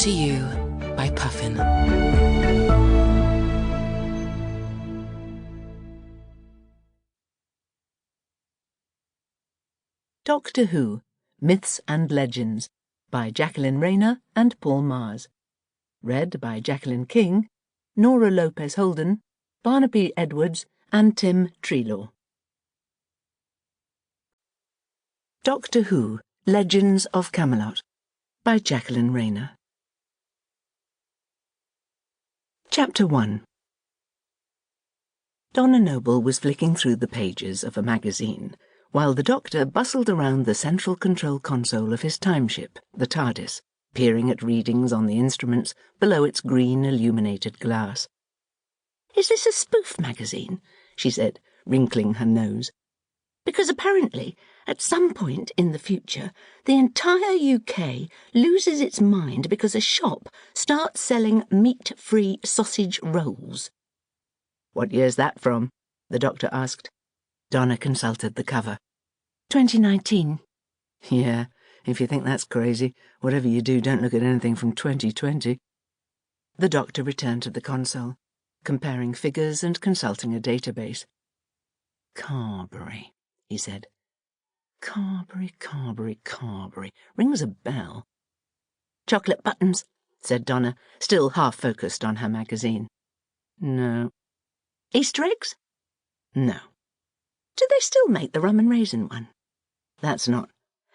to You by Puffin. Doctor Who, Myths and Legends by Jacqueline Rayner and Paul Mars. Read by Jacqueline King, Norah Lopez-Holden, Barnaby Edwards and Tim Treloar. Doctor Who, Legends of Camelot by Jacqueline Rayner. Chapter 1. Donna Noble was flicking through the pages of a magazine while the Doctor bustled around the central control console of his timeship, the TARDIS, peering at readings on the instruments below its green illuminated glass. "Is this a spoof magazine?" she said, wrinkling her nose. "Because apparently, at some point in the future, the entire UK loses its mind because a shop starts selling meat-free sausage rolls." "What year's that from?" the Doctor asked. Donna consulted the cover. 2019. "Yeah, if you think that's crazy, whatever you do, don't look at anything from 2020. The Doctor returned to the console, comparing figures and consulting a database. "Carbury," he said. "Carbury. Rings a bell." "Chocolate buttons," said Donna, still half-focused on her magazine. "No." "Easter eggs?" "No." "Do they still make the rum and raisin one?" "That's not."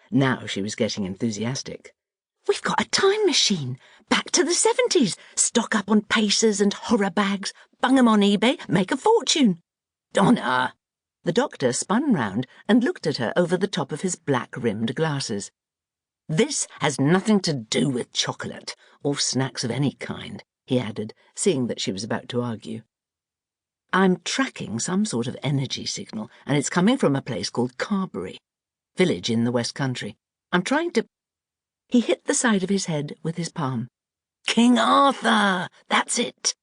Now she was getting enthusiastic. "We've got a time machine. Back to the 70s. Stock up on pacers and horror bags. Bung 'em on eBay. Make a fortune." "Donna!" The Doctor spun round and looked at her over the top of his black-rimmed glasses. "This has nothing to do with chocolate, or snacks of any kind," he added, seeing that she was about to argue. "I'm tracking some sort of energy signal, and it's coming from a place called Carbury, village in the West Country. I'm trying to—" He hit the side of his head with his palm. "King Arthur! That's it!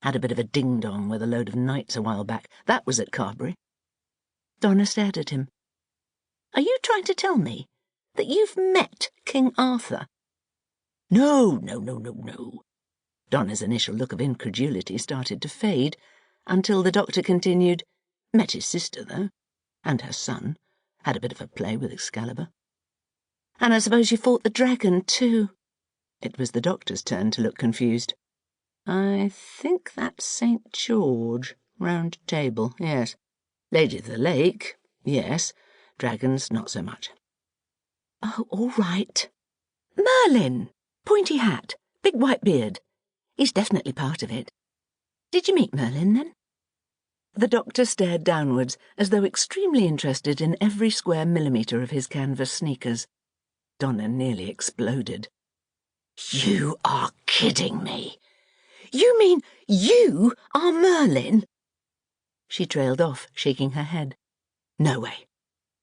Had a bit of a ding-dong with a load of knights a while back. That was at Carbury." Donna stared at him. "Are you trying to tell me that you've met King Arthur?" No. Donna's initial look of incredulity started to fade, until the Doctor continued, "Met his sister, though, and her son. Had a bit of a play with Excalibur. And I suppose you fought the dragon, too." It was the Doctor's turn to look confused. "I think that's St. George. Round table, yes. Lady of the Lake, yes. Dragons, not so much." "Oh, all right. Merlin! Pointy hat, big white beard. He's definitely part of it. Did you meet Merlin, then?" The Doctor stared downwards, as though extremely interested in every square millimetre of his canvas sneakers. Donna nearly exploded. "You are kidding me! You mean you are Merlin?" She trailed off, shaking her head. "No way.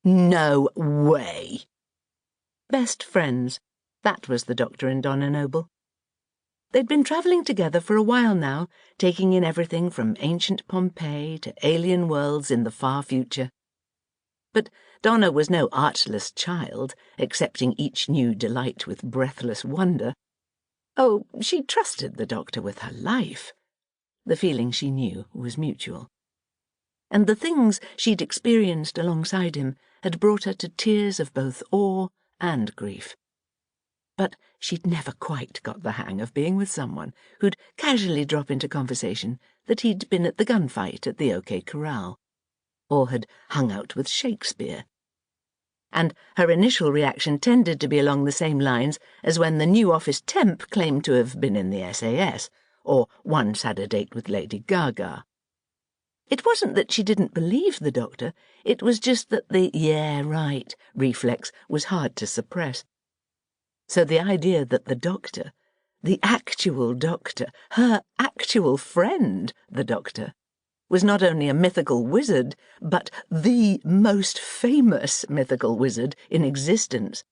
No way." Best friends. That was the Doctor and Donna Noble. They'd been travelling together for a while now, taking in everything from ancient Pompeii to alien worlds in the far future. But Donna was no artless child, accepting each new delight with breathless wonder. Oh, she trusted the Doctor with her life. The feeling, she knew, was mutual. And the things she'd experienced alongside him had brought her to tears of both awe and grief. But she'd never quite got the hang of being with someone who'd casually drop into conversation that he'd been at the gunfight at the OK Corral, or had hung out with Shakespeare. And her initial reaction tended to be along the same lines as when the new office temp claimed to have been in the SAS, or once had a date with Lady Gaga. It wasn't that she didn't believe the Doctor, it was just that the "yeah, right" reflex was hard to suppress. So the idea that the Doctor, the actual Doctor, her actual friend, the Doctor, was not only a mythical wizard, but the most famous mythical wizard in existence,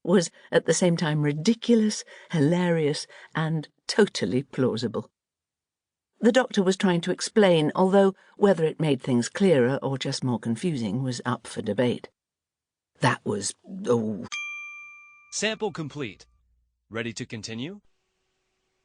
was at the same time ridiculous, hilarious, and totally plausible. The Doctor was trying to explain, although whether it made things clearer or just more confusing was up for debate. That was... Sample complete. Ready to continue?